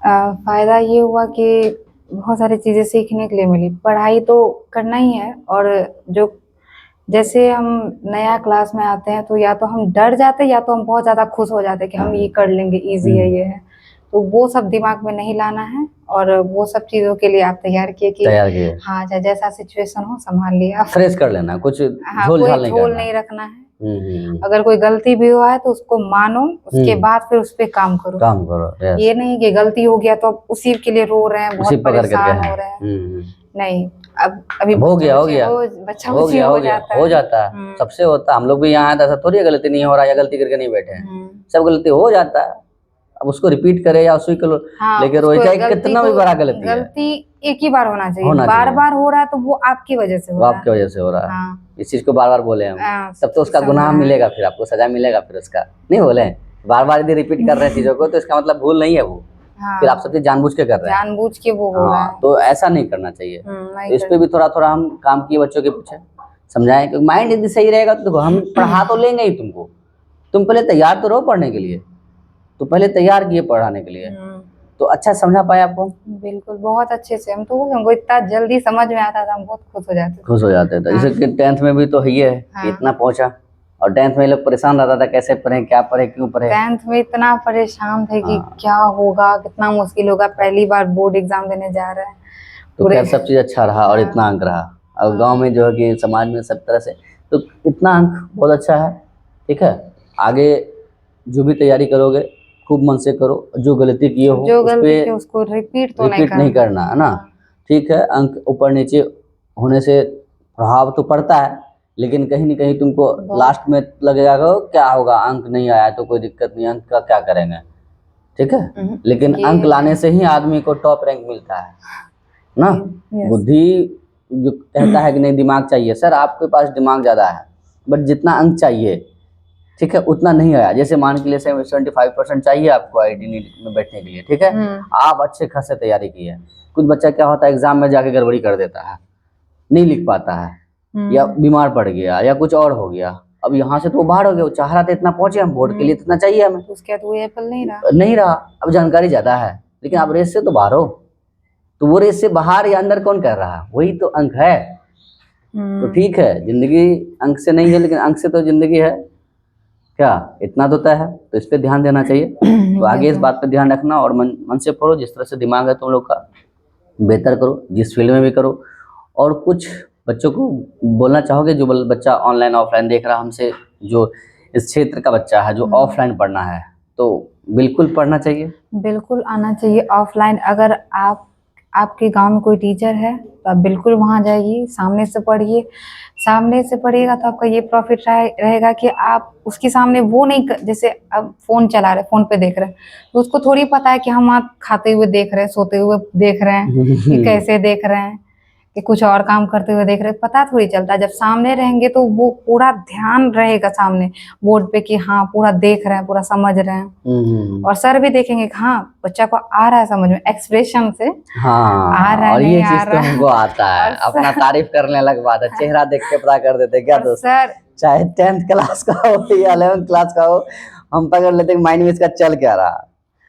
फायदा ये हुआ कि बहुत सारी चीजें सीखने के लिए मिली। पढ़ाई तो करना ही है, और जो जैसे हम नया क्लास में आते हैं तो या तो हम डर जाते हैं या तो हम बहुत ज्यादा खुश हो जाते हैं कि हम ये कर लेंगे, इजी है, ये है। तो वो सब दिमाग में नहीं लाना है, और वो सब चीजों के लिए आप तैयार किए कि हाँ, चाहे जैसा सिचुएशन हो संभाल लिया। फ्रेश कर लेना, कुछ हाँ, झोल कोई झाल नहीं झोल करना। नहीं रखना है। अगर कोई गलती भी हुआ है तो उसको मानो, उसके बाद फिर उस पे काम करो। yes। ये नहीं कि गलती हो गया तो अब उसी के लिए रो रहे हैं, उसी बहुत पकड़ करके परेशान हो रहे हैं। नहीं, अब अभी हो गया बच्चा उसी हो जाता है। सबसे होता है। हम लोग भी यहाँ आए तो ऐसा थोड़ी है गलती नहीं हो रहा है या गलती करके नहीं बैठे हैं, सब गलती हो जाता है। अब उसको रिपीट करे या उसी को लेके रोए, चाहे कितना भी बड़ा गलती है, गलती एक ही बार होना चाहिए। बार बार हो रहा है तो वो आपकी वजह से हो रहा है। आपकी वजह से हो रहा है। हाँ। इस चीज को बार बार बोले हम, तब तो उसका गुनाह समझ मिलेगा, फिर आपको सजा मिलेगा फिर उसका। नहीं बोले, बार बार यदि रिपीट कर रहे हैं चीजों को तो इसका मतलब भूल नहीं है वो। फिर आप सब चीज जानबूझ के कर रहे हैं, जानबूझ के वो हो रहा है। तो ऐसा नहीं करना चाहिए। तो इस पे भी थोड़ा थोड़ा हम काम किए, बच्चों के पीछे समझाएं कि माइंड यदि सही रहेगा तो देखो हम पढ़ा तो लेंगे ही तुमको, तुम पहले तैयार तो रहो पढ़ने के लिए, तो पहले तैयार किए पढ़ाने के लिए, तो अच्छा समझा पाए आपको? बिल्कुल, बहुत अच्छे से। हमको इतना जल्दी समझ में आता था, हम बहुत खुश हो जाते थे। जैसे कि 10th में भी तो है कि इतना पहुंचा, और 10th में लोग परेशान रहता था, कैसे पढ़े, क्या पढ़े, क्यों पढ़े। 10th में इतना परेशान थे कि क्या होगा, कितना मुश्किल होगा, पहली बार बोर्ड एग्जाम देने जा रहे हैं। तो खैर सब चीज अच्छा रहा और इतना अंक रहा। और गांव में जो है कि समाज में सब तरह से तो इतना अंक बहुत अच्छा है। ठीक है, आगे जो भी तैयारी करोगे खूब मन से करो, जो गलती किए हो उसको रिपीट नहीं करना है ना। ठीक है, अंक ऊपर नीचे होने से प्रभाव तो पड़ता है, लेकिन कहीं न कहीं तुमको लास्ट में लगेगा क्या होगा, अंक नहीं आया तो कोई दिक्कत नहीं, अंक का क्या करेंगे। ठीक है, लेकिन अंक लाने से ही आदमी को टॉप रैंक मिलता है ना। बुद्धि जो कहता है कि नहीं दिमाग चाहिए, सर आपके पास दिमाग ज़्यादा है बट जितना अंक चाहिए, ठीक है, उतना नहीं आया। जैसे मान के लिए 75% चाहिए आपको आईटी में बैठने के लिए, ठीक है, आप अच्छे खासे तैयारी की है। कुछ बच्चा क्या होता है एग्जाम में जाके गड़बड़ी कर देता है, नहीं लिख पाता है, या बीमार पड़ गया या कुछ और हो गया। अब यहाँ से तो वो बाहर हो गया, वो चाह रहा था इतना पहुंचे, हम बोर्ड के लिए इतना चाहिए हमें, उसके बाद वो एप्पल नहीं रहा। अब जानकारी ज्यादा है लेकिन आप रेस से तो बाहर हो, तो वो रेस से बाहर या अंदर कौन कर रहा है, वही तो अंक है। तो ठीक है, जिंदगी अंक से नहीं है लेकिन अंक से तो जिंदगी है, क्या इतना तो तय है। तो इस पे ध्यान देना चाहिए। तो आगे इस बात पे ध्यान रखना और मन से पढ़ो, जिस तरह से दिमाग है तुम लोग का बेहतर करो, जिस फील्ड में भी करो। और कुछ बच्चों को बोलना चाहोगे जो बच्चा ऑनलाइन ऑफलाइन देख रहा हमसे, जो इस क्षेत्र का बच्चा है जो ऑफलाइन पढ़ना है, तो बिल्कुल पढ़ना चाहिए, बिल्कुल आना चाहिए ऑफलाइन। अगर आपके गांव में कोई टीचर है तो आप बिल्कुल वहां जाइए, सामने से पढ़िए। सामने से पढ़िएगा तो आपका ये प्रॉफिट रहेगा कि आप उसके सामने वो नहीं जैसे अब फोन चला रहे, फोन पे देख रहे हैं, तो उसको थोड़ी पता है कि हम आप खाते हुए देख रहे हैं, सोते हुए देख रहे हैं, कि कैसे देख रहे हैं, कि कुछ और काम करते हुए देख रहे हैं, पता थोड़ी चलता। जब सामने रहेंगे तो वो पूरा ध्यान रहेगा सामने बोर्ड पे कि हाँ पूरा देख रहे हैं, पूरा समझ रहे हैं। और सर भी देखेंगे कि हाँ बच्चा को आ रहा है समझ में, एक्सप्रेशन से आ रहा है, और ये चीज तो हमको आता है। अपना तारीफ करने लग बात है, चेहरा देख के पता कर देते क्या दोस्त। सर चाहे 10th क्लास का हो या 11th क्लास का हो, हम पकड़ लेते माइंड में इसका चल क्या रहा।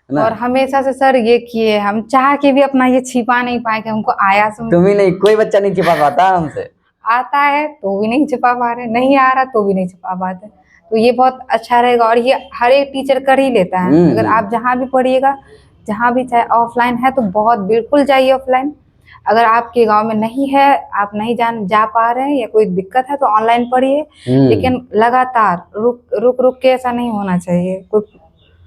और हमेशा से सर ये किए, हम चाह के भी अपना ये छिपा नहीं पाए कि हमको आया समझ। तुम ही नहीं, कोई बच्चा नहीं छिपा पाता हमसे। आता है तो भी नहीं छिपा पा रहे, नहीं आ रहा तो भी नहीं छिपा पाते। तो ये बहुत अच्छा रहेगा, और ये हर एक टीचर कर ही लेता है। अगर आप जहाँ भी पढ़िएगा, जहाँ भी, चाहे ऑफलाइन है तो बहुत बिल्कुल जाइए ऑफलाइन। अगर आपके गांव में नहीं है, आप नहीं जा पा रहे हैं या कोई दिक्कत है तो ऑनलाइन पढ़िए, लेकिन लगातार रुक के ऐसा नहीं होना चाहिए।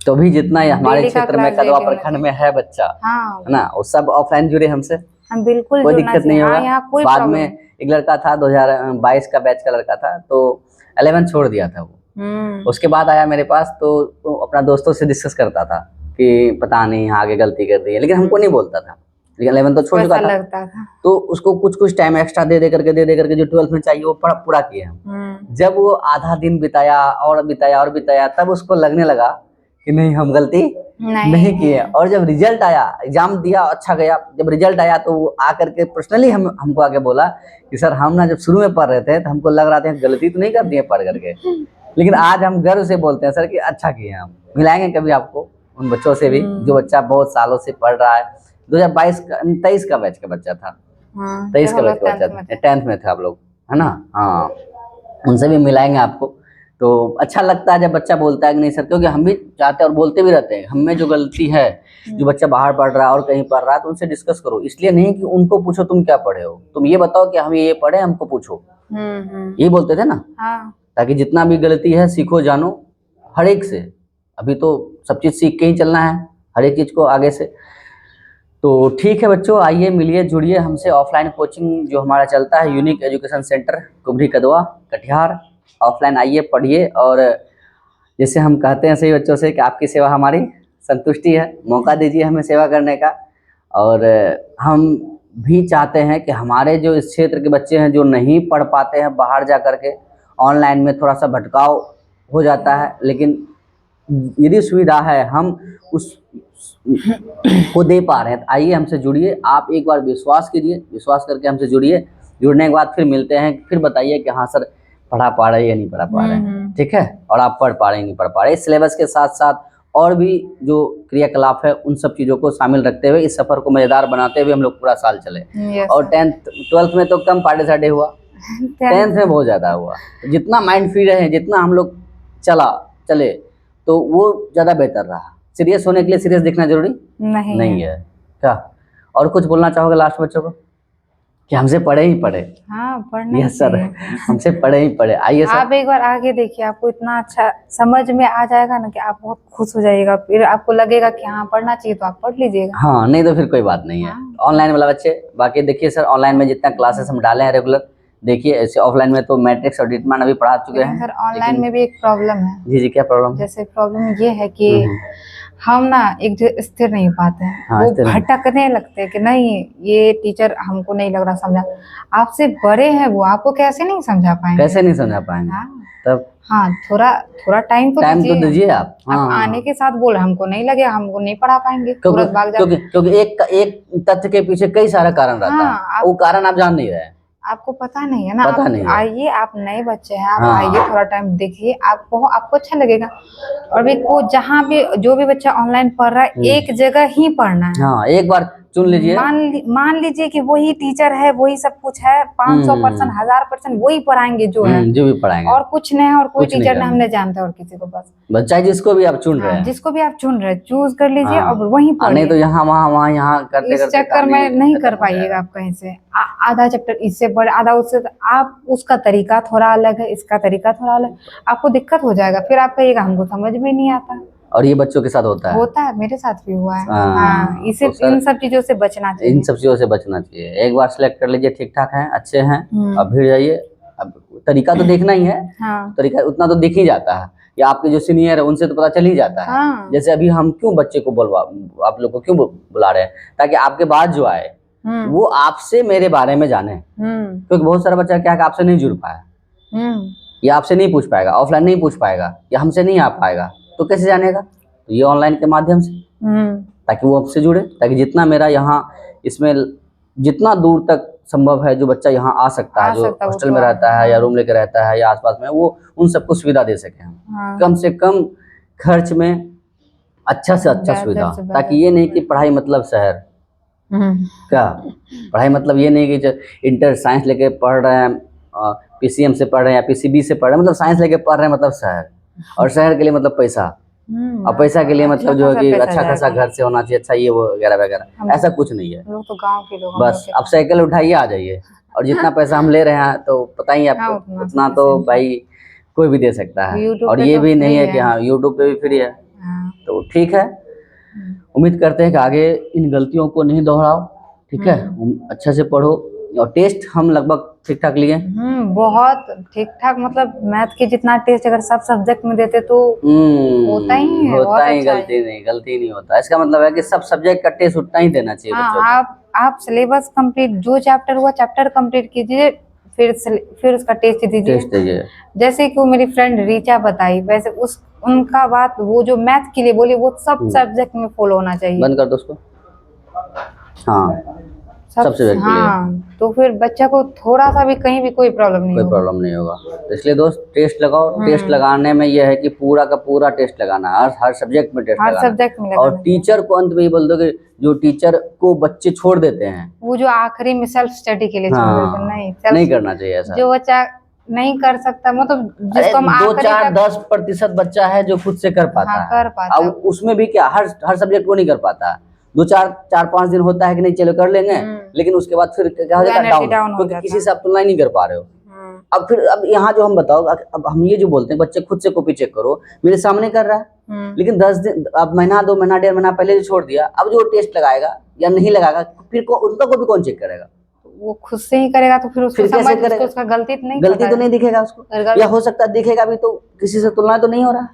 तो भी जितना हमारे क्षेत्र में कदवा प्रखंड में है बच्चा, है ना, वो सब ऑफलाइन जुड़े हमसे, हम बिल्कुल कोई दिक्कत नहीं होगा। बाद में एक लड़का था 2022 का बैच का लड़का था, तो 11th छोड़ दिया था वो। उसके बाद आया मेरे पास, तो अपना दोस्तों से डिस्कस करता था कि पता नहीं आगे गलती कर दी है, लेकिन हमको नहीं बोलता था। लेकिन 11 तो छोड़ चुका वैसा था, लगता था। तो उसको कुछ कुछ टाइम एक्स्ट्रा दे करके जो 12th में चाहिए वो पूरा किए हम। जब वो आधा दिन बिताया और बिताया तब उसको लगने लगा कि नहीं, हम गलती नहीं किए। और जब रिजल्ट आया, एग्जाम दिया, अच्छा गया, जब रिजल्ट आया तो वो आकर के पर्सनली हमको आके बोला कि सर हम ना जब शुरू में पढ़ रहे थे तो हमको लग रहा था गलती तो नहीं कर दी है पढ़ करके, लेकिन आज हम गर्व से बोलते हैं सर कि अच्छा किए हम। मिलाएंगे कभी आपको उन बच्चों से भी जो बच्चा बहुत सालों से पढ़ रहा है। 23 का बैच का बच्चा था, 23 का बैच का बच्चा था, 10th में थे आप लोग, है ना। हाँ, उनसे भी मिलाएंगे आपको। तो अच्छा लगता है जब बच्चा बोलता है कि नहीं सर, क्योंकि हम भी चाहते हैं और बोलते भी रहते हैं, हम में जो गलती है, जो बच्चा बाहर पढ़ रहा है और कहीं पढ़ रहा है तो उनसे डिस्कस करो। इसलिए नहीं कि उनको पूछो तुम क्या पढ़े हो, तुम ये बताओ कि हम ये पढ़े, हमको पूछो। यही बोलते थे ना। ताकि जितना भी गलती है सीखो, जानो हर एक से। अभी तो सब चीज़ सीख के ही चलना है, हर एक चीज़ को आगे से। तो ठीक है बच्चों, आइए मिलिए, जुड़िए हमसे। ऑफलाइन कोचिंग जो हमारा चलता है unique education centre, Kumri Kadwa, Katihar. Offline आइए, पढ़िए, और जैसे हम कहते हैं सही बच्चों से कि आपकी सेवा हमारी संतुष्टि है। मौका दीजिए हमें सेवा करने का। और हम भी चाहते हैं कि हमारे जो इस क्षेत्र के बच्चे हैं जो नहीं पढ़ पाते हैं, बाहर जा कर के ऑनलाइन में थोड़ा सा भटकाव हो जाता है, लेकिन यदि सुविधा है हम उस को दे पा रहे हैं, तो आइए हमसे जुड़िए। आप एक बार विश्वास कीजिए, विश्वास करके हमसे जुड़िए। जुड़ने के बाद फिर मिलते हैं, फिर बताइए कि हाँ सर पढ़ा पा रहे हैं या नहीं पढ़ा पा रहे हैं, ठीक है, और आप पढ़ पा रहे हैं नहीं पढ़ पा रहे। इस सिलेबस के साथ साथ और भी जो क्रियाकलाप है उन सब चीज़ों को शामिल रखते हुए इस सफ़र को मज़ेदार बनाते हुए हम लोग पूरा साल चले। और 12th में तो कम पार्टिसिपेट हुआ, 10th में बहुत ज़्यादा हुआ। तो जितना माइंड फ्री रहे, जितना हम लोग चले तो वो ज़्यादा बेहतर रहा। सीरियस होने के लिए सीरियस दिखना जरूरी नहीं है क्या। और कुछ बोलना चाहोगे लास्ट बच्चों को कि हमसे पढ़े ही पढ़े? हाँ, पढ़ना। यस सर, हमसे पढ़े ही पढ़े। आइए सर, आप एक बार आगे देखिए, आपको इतना अच्छा समझ में आ जाएगा ना कि आप बहुत खुश हो जाइएगा। फिर आपको लगेगा कि हाँ पढ़ना चाहिए तो आप पढ़ लीजिएगा। हाँ, नहीं तो फिर कोई बात नहीं है। ऑनलाइन वाला बच्चे, बाकी देखिए सर, ऑनलाइन में जितना क्लासेस हम डाले हैं रेगुलर, देखिए ऐसे ऑफलाइन में तो मैट्रिक्स और डिटमान अभी पढ़ा चुके हैं सर। ऑनलाइन में भी एक प्रॉब्लम है। जी, क्या प्रॉब्लम? जैसे प्रॉब्लम ये है कि हम ना एक जगह स्थिर नहीं पाते हैं। हाँ, वो भटकने लगते हैं कि नहीं ये टीचर हमको नहीं लग रहा समझा। आपसे बड़े हैं वो, आपको कैसे नहीं समझा पाएंगे? कैसे नहीं समझा पाएंगे? हाँ। तब हाँ, थोड़ा टाइम तो दीजिए आप। हाँ, आने के साथ बोल हमको नहीं लगे, हमको नहीं पढ़ा पाएंगे, तुरंत भाग जाते। क्योंकि एक तथ्य के पीछे कई सारा कारण रहता है। वो कारण आप जान नहीं रहे, आपको पता नहीं है ना। पता नहीं है। आइए, आप नए बच्चे हैं, आप आइए, थोड़ा टाइम देखिए, आपको अच्छा लगेगा। और भी को जहाँ भी जो भी बच्चा ऑनलाइन पढ़ रहा है, एक जगह ही पढ़ना है। हाँ, एक बार चुन लीजिए। मान लीजिए कि वही टीचर है, वही सब कुछ है, 500%, 1000% वही पढ़ाएंगे जो है, जो भी पढ़ाएंगे, और कुछ नहीं है। और कोई टीचर नहीं हमने जानता और किसी को, बस बच्चा जिसको भी आप चुन रहे हैं, जिसको भी आप चुन रहे हैं, चूज कर लीजिए और वहीं पढ़िए। नहीं तो यहाँ वहाँ करते इस चक्कर में नहीं कर पाइएगा आप कहीं से। आधा चैप्टर इससे पढ़े, आधा उससे, आप उसका तरीका थोड़ा अलग है, इसका तरीका थोड़ा अलग, आपको दिक्कत हो जाएगा। फिर आप कहिएगा हमको समझ में नहीं आता। और ये बच्चों के साथ होता है, मेरे साथ भी हुआ है। हाँ, इसे इन सब चीजों से बचना चाहिए, इन सब चीजों से बचना चाहिए। एक बार सिलेक्ट कर लीजिए, ठीक ठाक है, अच्छे हैं, अब भिड़ जाइए। अब तरीका तो देखना ही है। तरीका उतना तो दिख ही जाता है, या आपके जो सीनियर है उनसे तो पता चल ही जाता है। जैसे अभी हम क्यों बच्चे को आप लोग को क्यों बुला रहे हैं, ताकि आपके बाद जो आए वो आपसे मेरे बारे में जाने। क्योंकि बहुत सारा बच्चा क्या है, आपसे नहीं जुड़ पाया, या आपसे नहीं पूछ पाएगा, ऑफलाइन नहीं पूछ पाएगा, या हमसे नहीं आ पाएगा, तो कैसे जानेगा? तो ये ऑनलाइन के माध्यम से, ताकि वो आपसे जुड़े, ताकि जितना मेरा यहाँ इसमें जितना दूर तक संभव है जो बच्चा यहाँ आ सकता है, जो हॉस्टल में रहता है या रूम लेकर रहता है या आसपास में, वो उन सबको सुविधा दे सके हम। कम से कम खर्च में अच्छा से अच्छा सुविधा, ताकि ये नहीं कि पढ़ाई मतलब शहर क्या, पढ़ाई मतलब ये नहीं कि इंटर साइंस लेके पढ़ रहे हैं, पीसीएम से पढ़ रहे हैं या पीसीबी से पढ़ रहे हैं, मतलब साइंस लेके पढ़ रहे हैं मतलब शहर, और शहर के लिए मतलब पैसा, और पैसा के लिए मतलब जो है कि अच्छा खासा घर से होना चाहिए, अच्छा ये वो वगैरह वगैरह। ऐसा कुछ नहीं है, लोग तो गांव के लोग, बस आप साइकिल उठाइए आ जाइए। और जितना पैसा हम ले रहे हैं तो पता ही आपको, उतना तो भाई कोई भी दे सकता है। और ये भी नहीं है कि हाँ यूट्यूब पे भी फ्री है। तो ठीक है, उम्मीद करते हैं कि आगे इन गलतियों को नहीं दोहराओ, ठीक है, अच्छे से पढ़ो। और टेस्ट हम लगभग ठीक ठाक लिए, बहुत ठीक ठाक, मतलब मैथ के जितना टेस्ट अगर सब सब्जेक्ट में देते तो होता ही है, गलती नहीं होता। इसका मतलब है कि सब सब्जेक्ट का टेस्ट उतना ही देना चाहिए बच्चों को। आप सिलेबस कंप्लीट, जो चैप्टर हुआ चैप्टर कंप्लीट कीजिए, फिर उसका टेस्ट दीजिए। टेस्ट दीजिए। जैसे कि वो मेरी फ्रेंड रीचा बताई, वैसे उनका बात वो जो मैथ के लिए बोली, वो सब सब्जेक्ट में फॉलो होना चाहिए। बंद कर दो उसको। हाँ, सब सब्जेक्ट के लिए। हाँ, तो फिर बच्चा को थोड़ा सा भी कहीं भी कोई प्रॉब्लम नहीं होगा। कोई प्रॉब्लम नहीं होगा। तो इसलिए दोस्त टेस्ट लगाओ। टेस्ट लगाने में यह है कि पूरा का पूरा टेस्ट लगाना, हर सब्जेक्ट में टेस्ट लगाना। हर सब्जेक्ट में और टीचर को अंत में ये बोल दो कि जो टीचर को बच्चे छोड़ देते हैं, वो जो आखिरी में सेल्फ स्टडी के लिए छोड़ देते हैं, नहीं करना चाहिए ऐसा। जो बच्चा नहीं कर सकता, मतलब जिसको हम 2-4-10% बच्चा है जो खुद से कर पाता है। कर पाता है। अब उसमें भी क्या, हर सब्जेक्ट को नहीं कर पाता। 2-4-5 दिन होता है कि नहीं चलो कर लेंगे, लेकिन उसके बाद फिर क्या हो जाता है, डाउन, क्योंकि किसी से आप तुलना नहीं कर पा रहे हो। अब यहाँ जो हम बताओ, अब हम ये जो बोलते हैं बच्चे खुद से कॉपी चेक करो, मेरे सामने कर रहा है, लेकिन 10 दिन, अब महीना 2 महीना 1.5 महीना पहले जो छोड़ दिया, अब जो टेस्ट लगाएगा या नहीं लगाएगा, फिर उनका कॉपी कौन चेक करेगा? वो खुद से ही करेगा, तो फिर उसको कैसे करेगा? उसका गलती तो नहीं दिखेगा उसको, या हो सकता है दिखेगा भी तो किसी से तुलना तो नहीं हो रहा,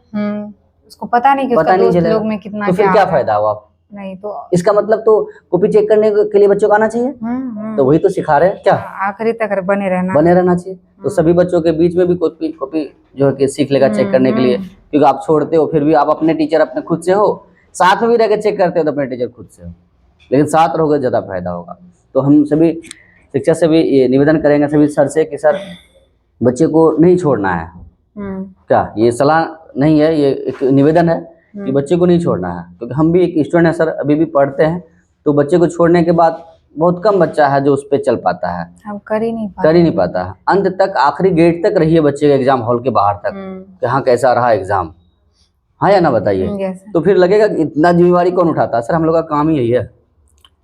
उसको पता नहीं कि उसका दोस्त लोग में कितना, तो फिर क्या फायदा हुआ? नहीं तो इसका मतलब तो कॉपी चेक करने के लिए बच्चों को आना चाहिए। तो वही तो सिखा रहे हैं, क्या आखिरी तक बने रहना चाहिए। तो सभी बच्चों के बीच में भी कॉपी जो है कि सीख लेगा चेक करने के लिए, क्योंकि आप छोड़ते हो फिर भी आप अपने टीचर अपने खुद से हो, साथ में भी रह के चेक करते हो तो अपने टीचर खुद से हो, लेकिन साथ रहोगे ज़्यादा फायदा होगा। तो हम सभी शिक्षक से भी ये निवेदन करेंगे सभी सर से कि सर बच्चे को नहीं छोड़ना है। क्या ये सलाह नहीं है, ये एक निवेदन है कि बच्चे को नहीं छोड़ना है, क्योंकि हम भी एक स्टूडेंट है सर, अभी भी पढ़ते हैं, तो बच्चे को छोड़ने के बाद बहुत कम बच्चा है जो उस पर चल पाता है, हम कर ही नहीं पाता है। अंत तक आखिरी गेट तक रहिए बच्चे के एग्जाम हॉल के बाहर तक, कि हाँ कैसा रहा एग्जाम, हाँ या ना बताइए। तो फिर लगेगा कि इतना जिम्मेवारी कौन उठाता है? सर हम लोग का काम ही यही है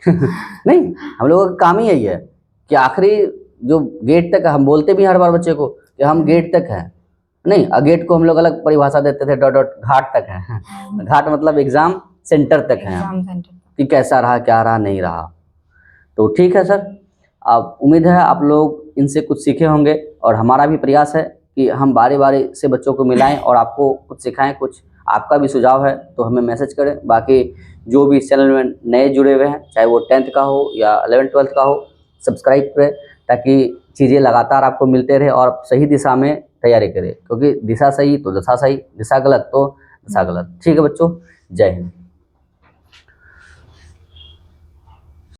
नहीं, हम लोगों का काम ही यही है कि आखिरी जो गेट तक, हम बोलते भी हर बार बच्चे को कि हम गेट तक हैं, नहीं, गेट को हम लोग अलग परिभाषा देते थे, डॉट घाट तक है घाट मतलब एग्जाम सेंटर तक है, कि कैसा रहा क्या रहा नहीं रहा। तो ठीक है सर, अब उम्मीद है आप लोग इनसे कुछ सीखे होंगे, और हमारा भी प्रयास है कि हम बारी बारी से बच्चों को मिलाएं और आपको कुछ सिखाएं। कुछ आपका भी सुझाव है तो हमें मैसेज करें। बाकी जो भी इस चैनल में नए जुड़े हुए हैं, चाहे वो 10th का हो या 11th-12th का हो, सब्सक्राइब करें ताकि चीज़ें लगातार आपको मिलते रहे और सही दिशा में तैयारी करें, क्योंकि दिशा सही तो दशा सही, दिशा गलत तो दशा गलत। ठीक है बच्चों, जय हिंद।